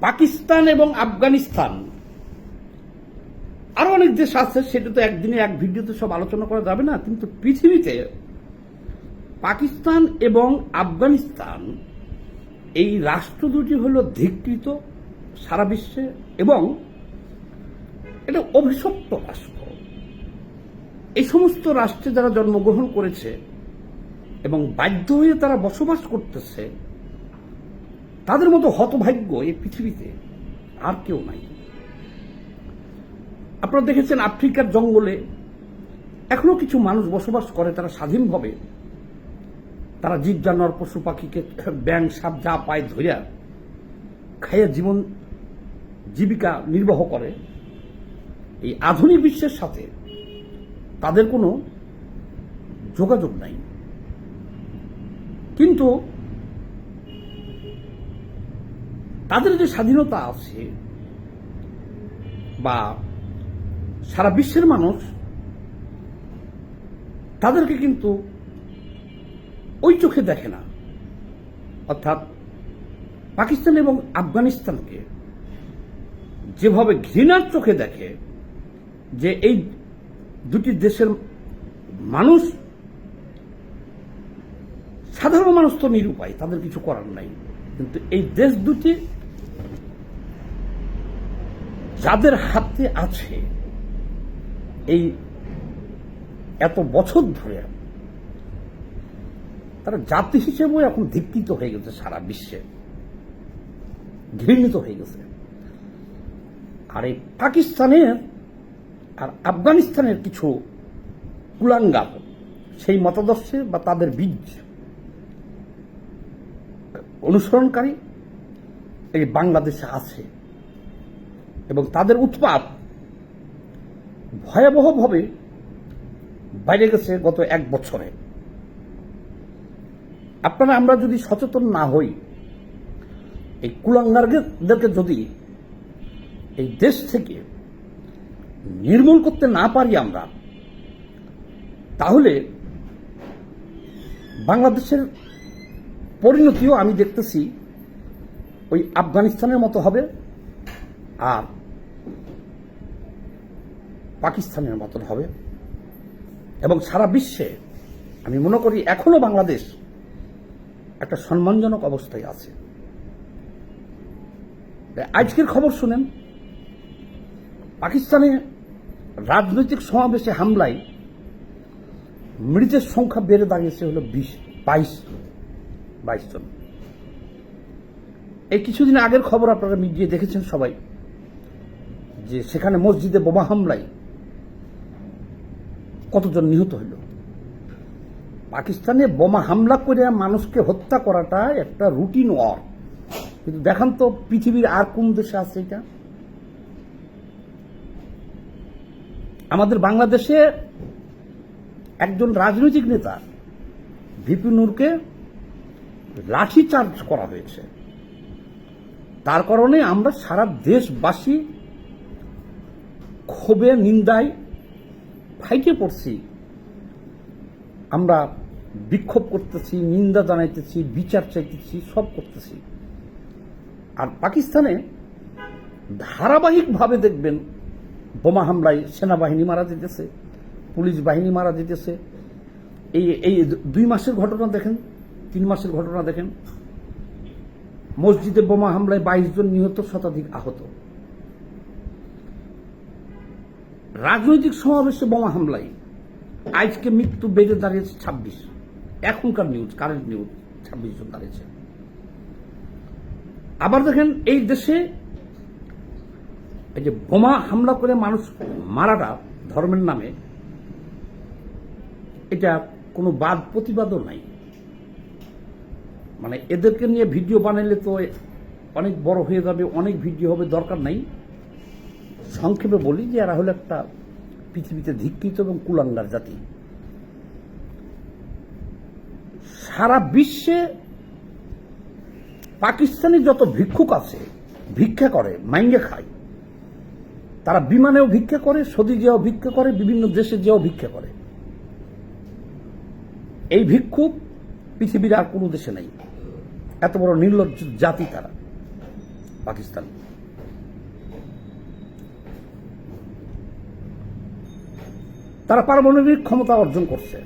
পাকিস্তান এবং আফগানিস্তান আরো অনেক দেশ আছে, সেটা তো একদিনে এক ভিডিওতে সব আলোচনা করা যাবে না। কিন্তু পৃথিবীতে পাকিস্তান এবং আফগানিস্তান এই রাষ্ট্র দুটি হল ধিক্কৃত সারা বিশ্বে, এবং এটা অভিশপ্ত রাষ্ট্র। এই সমস্ত রাষ্ট্রে যারা জন্মগ্রহণ করেছে এবং বাধ্য হয়ে তারা বসবাস করতেছে, তাদের মতো হতভাগ্য এই পৃথিবীতে আর কেউ নাই। আপনারা দেখেছেন আফ্রিকার জঙ্গলে এখনো কিছু মানুষ বসবাস করে, তারা স্বাধীনভাবে তারা জীব জানোয়ার পশু পাখিকে ব্যাঙ সাপ যা পায় ধরিয়া খাইয়া জীবন জীবিকা নির্বাহ করে। এই আধুনিক বিশ্বের সাথে তাদের কোনো যোগাযোগ নাই। কিন্তু তাদের যে স্বাধীনতা আছে, বা সারা বিশ্বের মানুষ তাদেরকে কিন্তু ওই চোখে দেখে না। অর্থাৎ পাকিস্তান এবং আফগানিস্তানকে যেভাবে ঘৃণার চোখে দেখে, যে এই দুটি দেশের মানুষ, সাধারণ মানুষ তো নিরুপায়, তাদের কিছু করার নাই। কিন্তু এই দেশ দুটি যাদের হাতে আছে, এই এত বছর ধরে তারা জাতি হিসেবেও এখন ধিক্কৃত হয়ে গেছে, সারা বিশ্বে ঘৃণিত হয়ে গেছে। আর এই পাকিস্তানের আর আফগানিস্তানের কিছু কুলাঙ্গার সেই মতাদর্শে বা তাদের বীজ অনুসরণকারী এই বাংলাদেশে আছে, এবং তাদের উৎপাত ভয়াবহভাবে বাইরে গেছে গত এক বছরে। আপনারা আমরা যদি সচেতন না হই, এই কুলাঙ্গারদেরকে যদি এই দেশ থেকে নির্মূল করতে না পারি আমরা, তাহলে বাংলাদেশের পরিণতিও আমি দেখতেছি ওই আফগানিস্তানের মতো হবে, আর পাকিস্তানের মতন হবে। এবং সারা বিশ্বে আমি মনে করি এখনো বাংলাদেশ একটা সম্মানজনক অবস্থায় আছে। আজকের খবর শুনেন, পাকিস্তানে রাজনৈতিক সমাবেশে হামলায় মৃতের সংখ্যা বেড়ে দাঁড়িয়েছে হলো 22 জন। এই কিছুদিন আগের খবর আপনারা মিডিয়ায় দেখেছেন সবাই, যে সেখানে মসজিদে বোমা হামলায় কতজন নিহত হইল। পাকিস্তানে বোমা হামলা করে মানুষকে হত্যা করাটা একটা রুটিন ওয়ার। কিন্তু দেখান তো পৃথিবীর আর কোন দেশে আছে এটা? আমাদের বাংলাদেশে একজন রাজনৈতিক নেতা ভিপি নূরকে লাঠি চার্জ করা হয়েছে। তার কারণে আমরা সারা দেশবাসী ক্ষোভে নিন্দায় ফাইটে পড়ছি। আমরা বিক্ষোভ করতেছি, নিন্দা জানাইতেছি, বিচার চাইতেছি, সব করতেছি। আর পাকিস্তানে ধারাবাহিকভাবে দেখবেন বোমা হামলায় সেনাবাহিনী মারা যেতেছে, পুলিশ বাহিনী মারা যেতেছে। এই 2 মাসের ঘটনা দেখেন, 3 মাসের ঘটনা দেখেন। মসজিদে বোমা হামলায় 22 জন নিহত, শতাধিক আহত। রাজনৈতিক সমাবেশে বোমা হামলায় আজকে মৃত্যু বেড়ে দাঁড়িয়েছে 26। এখনকার নিউজ, কারেন্ট নিউজ, 26 জন দাঁড়িয়েছে। আবার দেখেন এই দেশে এই যে বোমা হামলা করে মানুষ মারাটা ধর্মের নামে, এটা কোনো বাদ প্রতিবাদও নাই। মানে এদেরকে নিয়ে ভিডিও বানাইলে তো অনেক বড় হয়ে যাবে, অনেক ভিডিও হবে, দরকার নাই। সংক্ষেপে বলি যে এরা হলো একটা পৃথিবীতে ধিক্কৃত এবং কুলাঙ্গার জাতি। সারা বিশ্বে পাকিস্তানি যত ভিক্ষুক আছে, ভিক্ষা করে, মাইঙ্গে খায়, তারা বিমানেও ভিক্ষা করে, সৌদি যেও ভিক্ষা করে, বিভিন্ন দেশে যেও ভিক্ষা করে। এই ভিক্ষুক পৃথিবীর আর কোনো দেশে নাই। এত বড় নির্লজ্জ জাতি তারা। পাকিস্তান। তারা পারমাণবিক ক্ষমতা অর্জন করছে,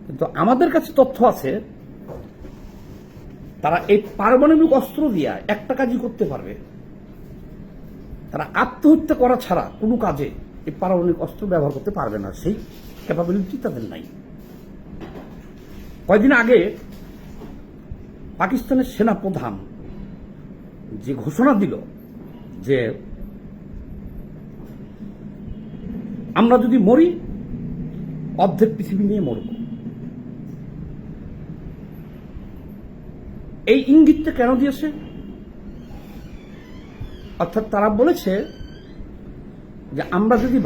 কিন্তু আমাদের কাছে তথ্য আছে তারা এই পারমাণবিক অস্ত্র দিয়া একটা কাজই করতে পারবে, তারা আত্মহত্যা করা ছাড়া কোনো কাজে এই পারমাণবিক অস্ত্র ব্যবহার করতে পারবে না, সেই ক্যাপাবিলিটি তাদের নাই। কয়েকদিন আগে পাকিস্তানের সেনা প্রধান যে ঘোষণা দিল যে আমরা যদি মরি অর্ধেক পৃথিবী নিয়ে মরব, এই ইঙ্গিতটা কেন দিয়েছে? অর্থাৎ তারা বলেছে যে আমরা যদি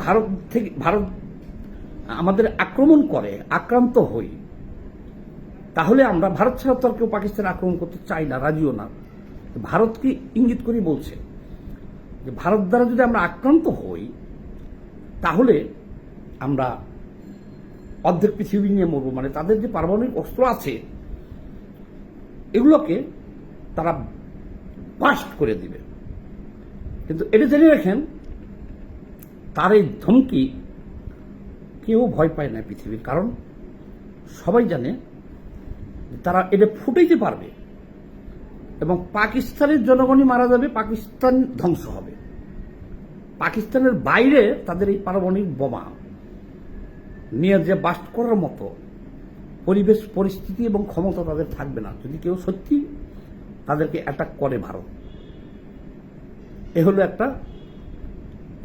ভারত আমাদের আক্রমণ করে, আক্রান্ত হই, তাহলে আমরা ভারত ছাড়া তো আর কেউ পাকিস্তান আক্রমণ করতে চাই না, রাজিও না। ভারতকে ইঙ্গিত করে বলছে যে ভারত দ্বারা যদি আমরা আক্রান্ত হই তাহলে আমরা অর্ধেক পৃথিবী নিয়ে মরব, মানে তাদের যে পারমাণবিক অস্ত্র আছে এগুলোকে তারা বাস্ট করে দিবে। কিন্তু এটা জেনে রাখেন, তার এই ধমকি কেউ ভয় পায় না পৃথিবীর, কারণ সবাই জানে তারা এটা ফুটাইতে পারবে এবং পাকিস্তানের জনগণই মারা যাবে, পাকিস্তান ধ্বংস হবে। পাকিস্তানের বাইরে তাদের এই পারমাণবিক বোমা নিয়ে যে বাস্ট করার মতো পরিবেশ পরিস্থিতি এবং ক্ষমতা তাদের থাকবে না যদি কেউ সত্যি তাদেরকে অ্যাটাক করে ভারত। এ হলো একটা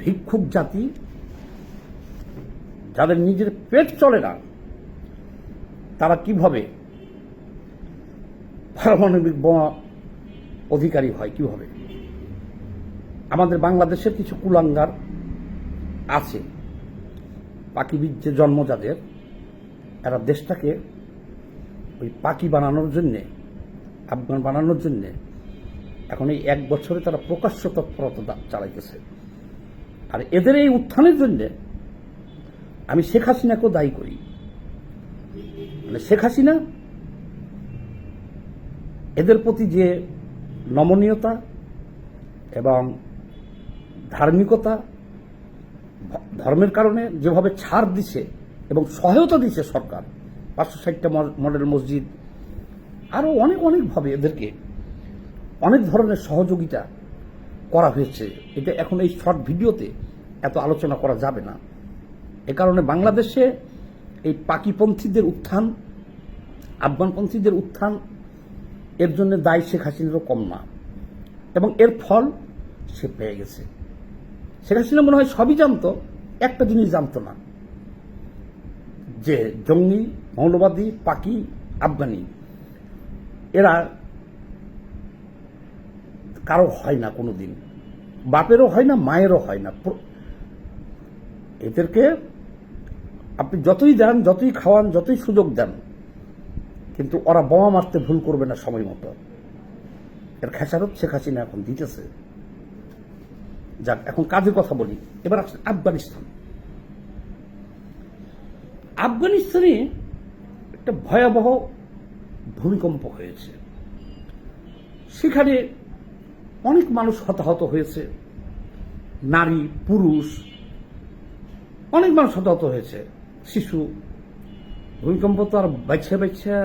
ভিক্ষুক জাতি, যাদের নিজের পেট চলে না, তারা কিভাবে পারমাণবিক বোমা অধিকারী হয় কিভাবে? আমাদের বাংলাদেশের কিছু কুলাঙ্গার আছে, পাখি বীর্যে জন্ম যাদের, এরা দেশটাকে ওই পাখি বানানোর জন্যে, আফগান বানানোর জন্যে এখন এই 1 বছরে তারা প্রকাশ্য তৎপরতা চালাইতেছে। আর এদের এই উত্থানের জন্যে আমি শেখ হাসিনাকেও দায়ী করি। মানে শেখ হাসিনা এদের প্রতি যে নমনীয়তা এবং ধার্মিকতা, ধর্মের কারণে যেভাবে ছাড় দিছে এবং সহায়তা দিছে সরকার, 560টা মডেল মসজিদ, আরও অনেকভাবে এদেরকে অনেক ধরনের সহযোগিতা করা হয়েছে। এটা এখন এই শর্ট ভিডিওতে এত আলোচনা করা যাবে না। এ কারণে বাংলাদেশে এই পাকিপন্থীদের উত্থান, আফগানপন্থীদের উত্থান, এর জন্য দায়ী শেখ হাসিনারও কম না, এবং এর ফল সে পেয়ে গেছে। শেখ হাসিনা মনে হয় সবই জানতো, একটা জিনিস জানতো না, যে জঙ্গি, মৌলবাদী, পাকি, আফগানি এরা কারো হয় না, কোনোদিন বাপেরও হয় না, মায়েরও হয় না। এদেরকে আপনি যতই দেন, যতই খাওয়ান, যতই সুযোগ দেন, কিন্তু ওরা বোমা মারতে ভুল করবে না সময় মতো। এর খেসারত শেখ হাসিনা এখন দিতেছে। যাক, এখন কাজের কথা বলি। এবার আসলে আফগানিস্তান। আফগানিস্তানে একটা ভয়াবহ ভূমিকম্প হয়েছে, সেখানে অনেক মানুষ হতাহত হয়েছে, নারী, পুরুষ, অনেক মানুষ হতাহত হয়েছে, শিশু। ভূমিকম্প তো আর বাচ্চা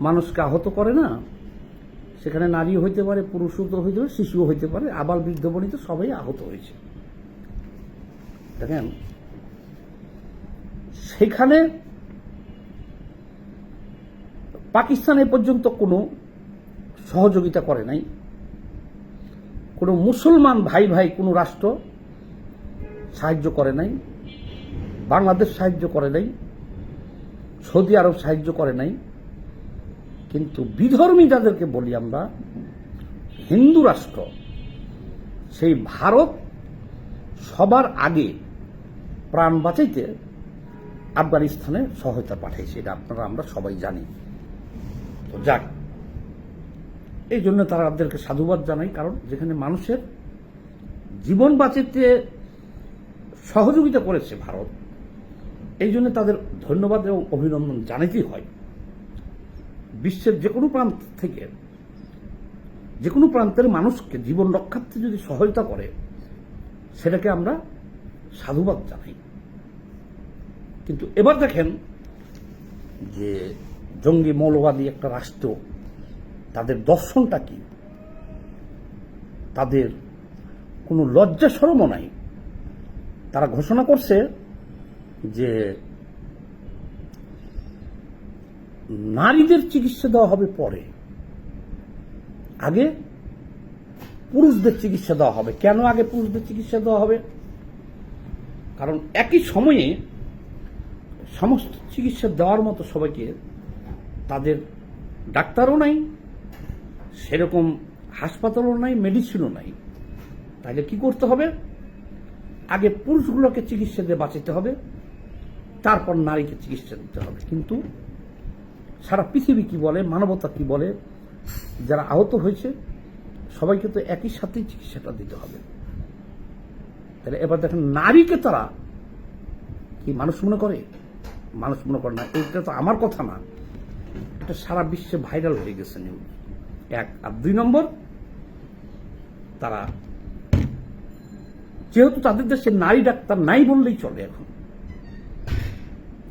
মানুষকে আহত করে না, সেখানে নারী হইতে পারে, পুরুষও তো হইতে পারে, শিশুও হইতে পারে, আবার বৃদ্ধ বনিত সবাই আহত হয়েছে। দেখেন, সেখানে পাকিস্তান এ পর্যন্ত কোনো সহযোগিতা করে নাই, কোনো মুসলমান ভাই কোনো রাষ্ট্র সাহায্য করে নাই, বাংলাদেশ সাহায্য করে নাই, সৌদি আরব সাহায্য করে নাই। কিন্তু বিধর্মী যাদেরকে বলি আমরা, হিন্দু রাষ্ট্র, সেই ভারত সবার আগে প্রাণ বাঁচাইতে আফগানিস্তানে সহায়তা পাঠাইছে, এটা আপনারা আমরা সবাই জানি। তো যাক, এই জন্য তাদেরকে সাধুবাদ জানাই, কারণ যেখানে মানুষের জীবন বাঁচাতে সহযোগিতা করেছে ভারত, এই জন্য তাদের ধন্যবাদ এবং অভিনন্দন জানাতেই হয়। বিশ্বের যে কোনো প্রান্ত থেকে যে কোনো প্রান্তের মানুষকে জীবন রক্ষার্থে যদি সহায়তা করে সেটাকে আমরা সাধুবাদ জানাই। কিন্তু এবার দেখেন যে জঙ্গি মৌলবাদী একটা রাষ্ট্র, তাদের দর্শনটা কি, তাদের কোনো লজ্জা শরমও নাই। তারা ঘোষণা করছে যে নারীদের চিকিৎসা দেওয়া হবে পরে, আগে পুরুষদের চিকিৎসা দেওয়া হবে। কেন আগে পুরুষদের চিকিৎসা দেওয়া হবে? কারণ একই সময়ে সমস্ত চিকিৎসা দেওয়ার মতো সবাইকে তাদের ডাক্তারও নাই, সেরকম হাসপাতালও নাই, মেডিসিনও নাই। তাহলে কি করতে হবে? আগে পুরুষগুলোকে চিকিৎসা দিয়ে বাঁচাতে হবে, তারপর নারীকে চিকিৎসা দিতে হবে। কিন্তু সারা পৃথিবী কি বলে, মানবতা কি বলে, যারা আহত হয়েছে সবাইকে তো একই সাথেই চিকিৎসাটা দিতে হবে। তাহলে এবার দেখেন নারীকে তারা কি মানুষ মনে করে? মানুষ মনে করে না। এটা তো আমার কথা না, এটা সারা বিশ্বে ভাইরাল হয়ে গেছে নিউজ, এক। আর দুই নম্বর, তারা যেহেতু তাদের দেশে নারী ডাক্তার নাই বললেই চলে, এখন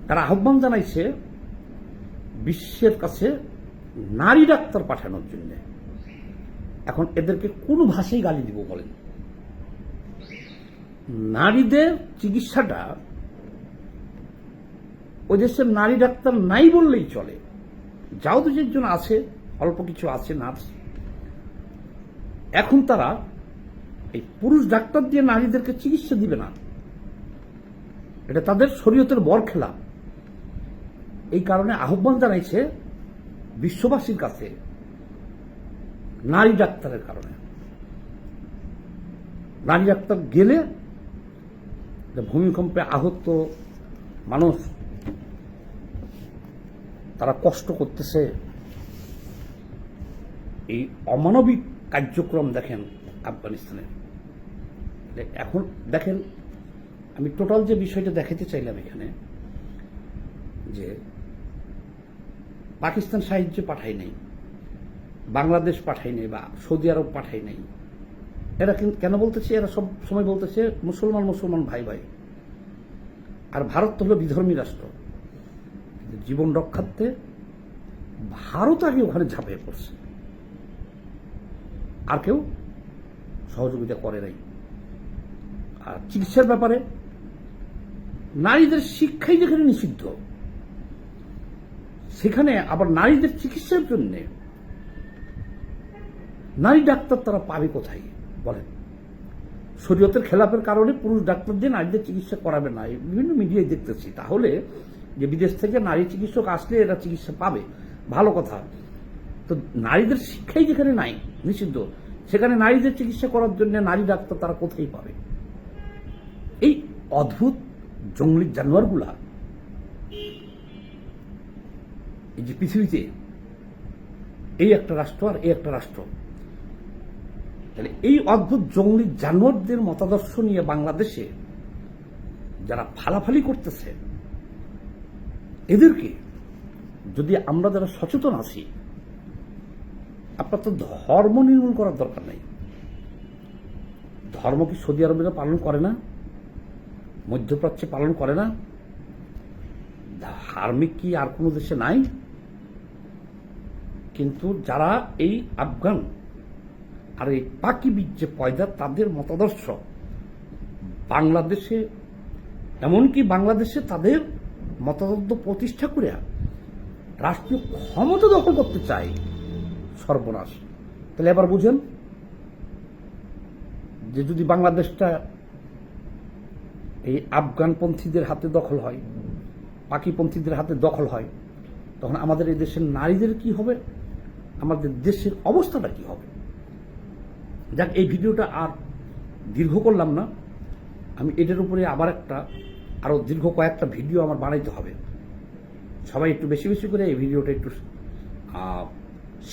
তারা আহ্বান জানাইছে বিশ্বের কাছে নারী ডাক্তার পাঠানোর জন্য। এখন এদেরকে কোন ভাষায় গালি দিব বলেন? নারীদের চিকিৎসাটা ওই দেশের নারী ডাক্তার নাই বললেই চলে। যাও তো যে জন্য আছে, অল্প কিছু আছে নার্স। এখন তারা এই পুরুষ ডাক্তার দিয়ে নারীদেরকে চিকিৎসা দিবে না, এটা তাদের শরীয়তের বরখেলা। এই কারণে আহ্বান জানাইছে বিশ্ববাসীর কাছে নারী ডাক্তারের কারণে। নারী ডাক্তার গেলে ভূমিকম্পে আহত মানুষ তারা কষ্ট করতেছে, এই অমানবিক কার্যক্রম দেখেন আফগানিস্তানে। এখন দেখেন, আমি টোটাল যে বিষয়টা দেখাতে চাইলাম এখানে, যে পাকিস্তান সাহায্য পাঠায় নাই, বাংলাদেশ পাঠায় নাই, বা সৌদি আরব পাঠায় নাই। এরা কেন বলতেছে? এরা সব সময় বলতেছে মুসলমান মুসলমান ভাই ভাই। আর ভারত তো হলো বিধর্মী রাষ্ট্র। জীবন রক্ষার্থে ভারত আগে ওখানে ঝাঁপিয়ে পড়ছে, আর কেউ সহযোগিতা করে নাই। আর চিকিৎসার ব্যাপারে নারীদের শিক্ষাই যেখানে নিষিদ্ধ, সেখানে আবার নারীদের চিকিৎসার জন্য নারী ডাক্তার তারা পাবে কোথায় বলেন? শরীয়তের খেলাফের কারণে পুরুষ ডাক্তার দিয়ে নারীদের চিকিৎসা করাবে না, বিভিন্ন মিডিয়ায় দেখতেছি। তাহলে যে বিদেশ থেকে নারী চিকিৎসক আসলে এরা চিকিৎসা পাবে, ভালো কথা। তো নারীদের শিক্ষাই যেখানে নাই, নিষিদ্ধ, সেখানে নারীদের চিকিৎসা করার জন্য নারী ডাক্তার তারা কোথায় পাবে? এই অদ্ভুত জঙ্গলি জানোয়ারগুলা এই যে পৃথিবীতে, এই একটা রাষ্ট্র আর এই একটা রাষ্ট্র, তাহলে এই অদ্ভুত জঙ্গলি জানোয়ারদের মতাদর্শ নিয়ে বাংলাদেশে যারা ফালাফালি করতেছে, এদেরকে যদি আমরা যারা সচেতন আছি, আপনার তো ধর্ম নির্মূল করার দরকার নাই। ধর্ম কি সৌদি আরবেরা পালন করে না? মধ্যপ্রাচ্যে পালন করে না? ধার্মিক কি আর কোনো দেশে নাই? কিন্তু যারা এই আফগান আর এই পাকি বীর্যে পয়দা, তাদের মতাদর্শ বাংলাদেশে, এমনকি বাংলাদেশে তাদের মতাদর্শ প্রতিষ্ঠা করে রাষ্ট্রীয় ক্ষমতা দখল করতে চায়। সর্বনাশ। তাহলে এবার বুঝেন যে যদি বাংলাদেশটা এই আফগানপন্থীদের হাতে দখল হয়, পাকিপন্থীদের হাতে দখল হয়, তখন আমাদের এই দেশের নারীদের কি হবে, আমাদের দেশের অবস্থাটা কি হবে? যাক, এই ভিডিওটা আর দীর্ঘ করলাম না। আমি এটার উপরে আবার আরো দীর্ঘ কয়েকটা ভিডিও আমার বানাইতে হবে। সবাই একটু বেশি বেশি করে এই ভিডিওটা একটু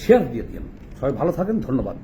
শেয়ার দিয়ে দিন। সবাই ভালো থাকেন, ধন্যবাদ।